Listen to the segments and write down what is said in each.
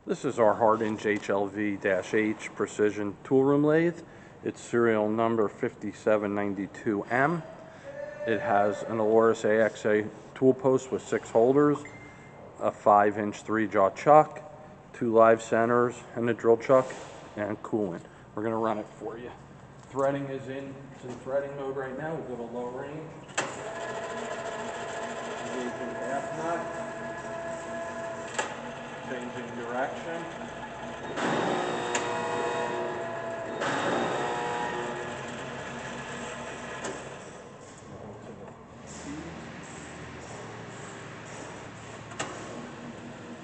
This is our HARDINGE HLVH precision toolroom lathe. It's serial number 5792M. It has an Aloris AXA tool post with 6 holders, a 5-inch 3-jaw chuck, 2 live centers, and a drill chuck and coolant. We're going to run it for you. Threading is in threading mode right now. We'll go to low range. Engaging half nut. Changing direction.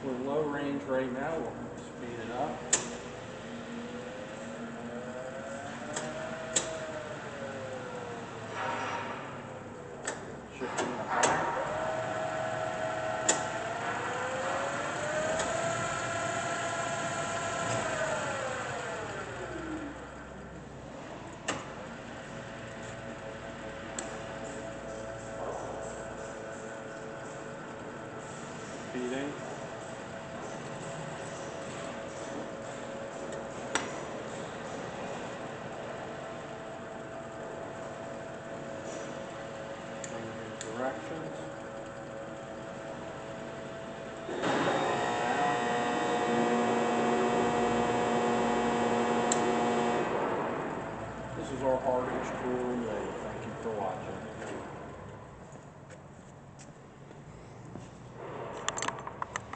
We're low range right now. We'll speed it up. Shifting the back. Feeding. Directions. This is our HARDINGE toolroom lathe. Thank you for watching.